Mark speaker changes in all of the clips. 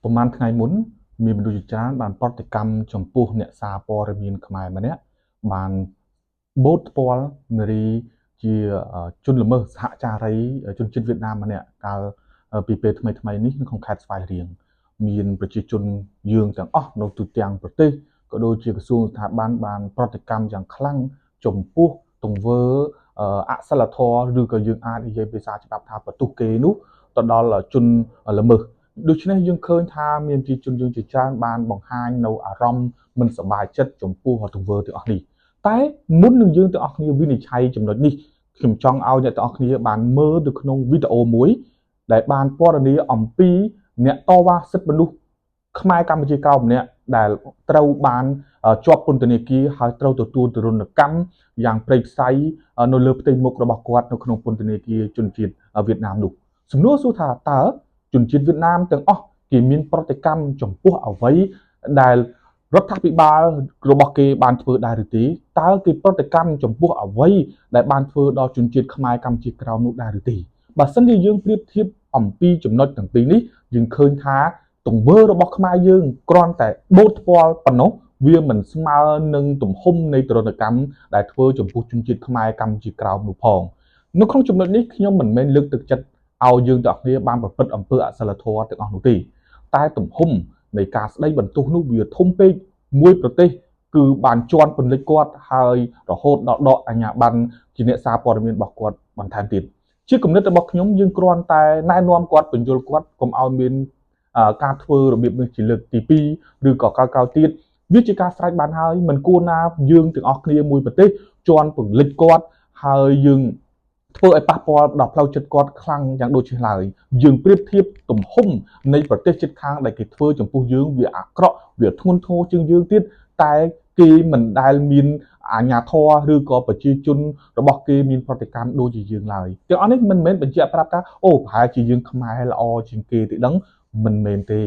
Speaker 1: ប្រហែលថ្ងៃមុនមានមនុស្សជាច្រើនបានប្រតិកម្មចំពោះអ្នកសារព័ត៌មានខ្មែរម្នាក់បានបូតផ្ទាល់នារីជាជនល្មើសសហចារីជនជាតិវៀតណាមម្នាក់កាលពីពេលថ្មីៗនេះនៅក្នុងខេត្តស្វាយរៀងមានប្រជាជនយើងទាំងអស់នៅទូទាំងប្រទេសក៏ដូចជាក្រសួងស្ថាប័នបានប្រតិកម្មយ៉ាងខ្លាំងចំពោះទង្វើអសិលធម៌ឬក៏យើងអាចនិយាយភាសាច្បាប់ថាបន្ទុះគេនោះទៅដល់ជនល្មើសដូច្នេះយើងឃើញថាមានប្រជាជនយើងជាច្រើនបានបង្ហាញនៅអារម្មណ៍មិនសប្បាយចិត្តចំពោះទង្វើទាំងអស់នេះតែមុននឹងយើងទាំងអស់គ្នាវិនិច្ឆ័យចំណុចនេះខ្ញុំចង់ឲ្យអ្នកទាំងអស់គ្នាបានមើលទៅក្នុងវីដេអូមួយដែលបានពណ៌នាអំពីអ្នកតវ៉ាសិទ្ធិមនុស្សខ្មែរកម្ពុជាក្រោមម្នាក់ដែលត្រូវបានជាប់ពន្ធនាគារហើយត្រូវទទួលទរណកម្មយ៉ាងព្រៃផ្សៃនៅលើផ្ទៃមុខរបស់គាត់នៅក្នុងពន្ធនាគារជនជាតិវៀតណាមនោះសំណួរសួរថាតើជនជាតិវៀតណាមទាំងអស់គេមានប្រតិកម្មចំពោះអ្វីដែលរដ្ឋាភិបាលរបស់គេបានធ្វើដែរឬទេតើគេប្រតិកម្មចំពោះអ្វីដែលបានធ្វើដល់ជនជាតិខ្មែរកម្ពុជាក្រោមនោះដែរឬទេបើសិនជាយើងប្រៀបធៀបអំពីចំណុចទាំងពីរនេះយើងឃើញថាទង្វើរបស់ខ្មែរយើងគ្រាន់តែបូតផ្ទាល់ប៉ុណ្ណោះវាមិនស្មើនឹងទំហំនៃទរណកម្មដែលធ្វើចំពោះជនជាតិខ្មែរកម្ពុជាក្រោមនោះផងនៅក្នុងចំណុចនេះខ្ញុំមិនមែនលើកទឹកចិត្តឲ្យយើងទាំងគ្នាបានប្រព្រឹត្តអំពើអសិលធម៌ទាំងអស់នោះទេតែទំហំនៃការស្ដីបន្ទោសនោះវាធំពេកមួយប្រទេសគឺបានជន់ពន្លិចគាត់ហើយរហូតដល់ដកអាជ្ញាប័ណ្ណជាអ្នកសារព័ត៌មានរបស់គាត់បន្ថែមទៀតជាគំនិតរបស់ខ្ញុំយើងគ្រាន់តែណែនាំគាត់បញ្យល់គាត់កុំឲ្យមានការធ្វើរបៀបនេះជាលើកទី2ឬក៏ក្រោយៗទៀតវាជាការស្រេចបានហើយមិនគួរណាយើងទាំងអស់គ្នាមួយប្រទេសជន់ពន្លិចគាត់ហើយយើងធ្វើឲ្យប៉ះពាល់ដល់ផ្លូវចិត្តគាត់ខ្លាំងយ៉ាងដូចនេះឡើយយើងប្រៀបធៀបទំហំនៃប្រទេសជិតខាងដែលគេធ្វើចំពោះយើងវាអាក្រក់វាធ្ងន់ធ្ងរជាងយើងទៀតតែគេមិនដែលមានអាជ្ញាធរឬក៏ប្រជាជនរបស់គេមានប្រតិកម្មដូចជាយើងឡើយទាំងអស់នេះមិនមែនបញ្ជាក់ប្រាប់ថាអូប្រហែលជាយើងខ្មែរល្អជាងគេទេដឹងមិនមែនទេ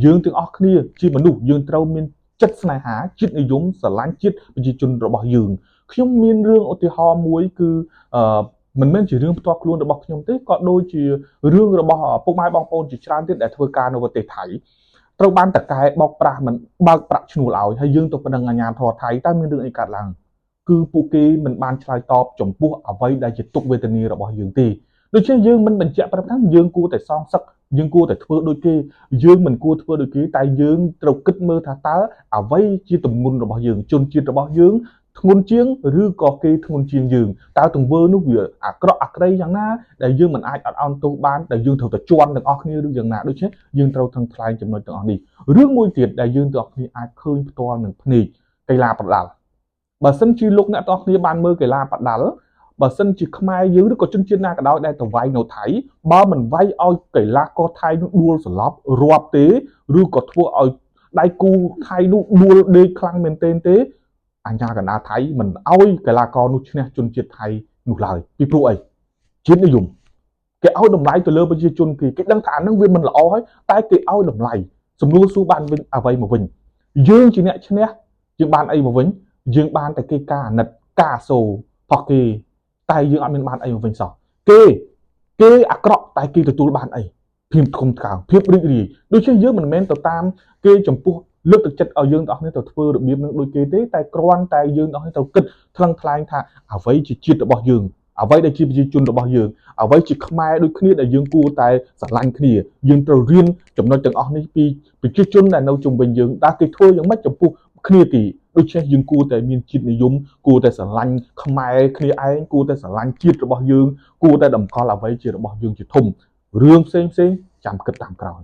Speaker 1: យើងទាំងអស់គ្នាជាមនុស្សយើងត្រូវមានចិត្តស្នេហាជាតិនិយមស្រឡាញ់ជាតិប្រជាជនរបស់យើងខ្ញុំមានរឿងឧទាហរណ៍មួយគឺមិនមែនជារឿងផ្ទាល់ខ្លួនរបស់ខ្ញុំទេក៏ដូចជារឿងរបស់ពុកម៉ែបងប្អូនជាច្រើនទៀតដែលធ្វើការនៅប្រទេសថៃត្រូវបានតកែបោកប្រាស់មិនបើកប្រាក់ឈ្នួលឲ្យហើយយើងទៅប្តឹងអាជ្ញាធរថៃតើមានរឿងអីកើតឡើងគឺពួកគេមិនបានឆ្លើយតបចំពោះអ្វីដែលជាទុក្ខវេទនារបស់យើងទេដូច្នេះយើងមិនបញ្ជាក់ប្រាប់ថាយើងគួរតែសងសឹកយើងគួរតែធ្វើដូចគេយើងមិនគួរធ្វើដូចគេតែយើងត្រូវគិតមើលថាតើអ្វីជាទម្ងន់របស់យើងជនជាតិរបស់យើងធ្ងន់ជាងឬក៏គេធ្ងន់ជាងយើងតើទង្វើនោះវាអាក្រក់អាក្រីយ៉ាងណាដែលយើងមិនអាចអត់ឱនទោសបានដែលយើងត្រូវតែជន់ទាំងអស់គ្នាឬយ៉ាងណាដូច្នេះយើងត្រូវថ្លែងចំណុចទាំងអស់នេះរឿងមួយទៀតដែលយើងទាំងអស់គ្នាអាចឃើញផ្ទាល់នឹងភ្នែកកីឡាប្រដាល់បើសិនជាលោកអ្នកទាំងអស់គ្នាបានមើលកីឡាប្រដាល់បើសិនជាខ្មែរយើងឬក៏ជនជាតិណាក៏ដោយដែលទៅវាយនៅថៃបើមិនវាយឲ្យកីឡាករថៃនោះដួលសន្លប់រាប់ទេឬក៏ធ្វើឲ្យដៃគូថៃនោះដួលដេកខ្លាំងមែនទេអញ្ញាកណ្ដាលថៃមិនឲ្យកីឡាករនោះឈ្នះជនជាតិថៃនោះឡើយពីព្រោះអីជាតិនិយមគេឲ្យតម្លៃទៅលើប្រជាជនគេដឹងថាអានឹងវាមិនល្អហើយតែគេឲ្យតម្លៃសំណួរសួរបានវិញអ្វីមកវិញយើងជាអ្នកឈ្នះយើងបានអីមកវិញយើងបានតែគេការអាណិតការសូរផុសគេតែយើងអត់មានបានអីមកវិញសោះគេអាក្រក់តែគេទទួលបានអីភាពធំថ្កើងភាពរីករាយដូច្នេះយើងមិនមែនទៅតាមគេចំពោះលើកទឹកចិត្តឲ្យយើងទាំងអស់គ្នាទៅធ្វើរបៀបនឹងដូចគេទេតែគ្រាន់តែយើងទាំងអស់គ្នាទៅគិតថ្លឹងថ្លែងថាអ្វីជាជាតិរបស់យើងអ្វីដែលជាប្រជាជនរបស់យើងអ្វីជាខ្មែរដូចគ្នាដែលយើងគួរតែស្រឡាញ់គ្នាយើងត្រូវរៀនចំណុចទាំងអស់នេះពីប្រជាជនដែលនៅជុំវិញយើងតើគេធ្វើយ៉ាងម៉េចចំពោះគ្នាគេដូច្នេះយើងគួរតែមានជាតិនិយមគួរតែស្រឡាញ់ខ្មែរគ្នាឯងគួរតែស្រឡាញ់ជាតិរបស់យើងគួរតែតម្កល់អ្វីជារបស់យើងជាធំរឿងផ្សេងចាំគិតតាមក្រោយ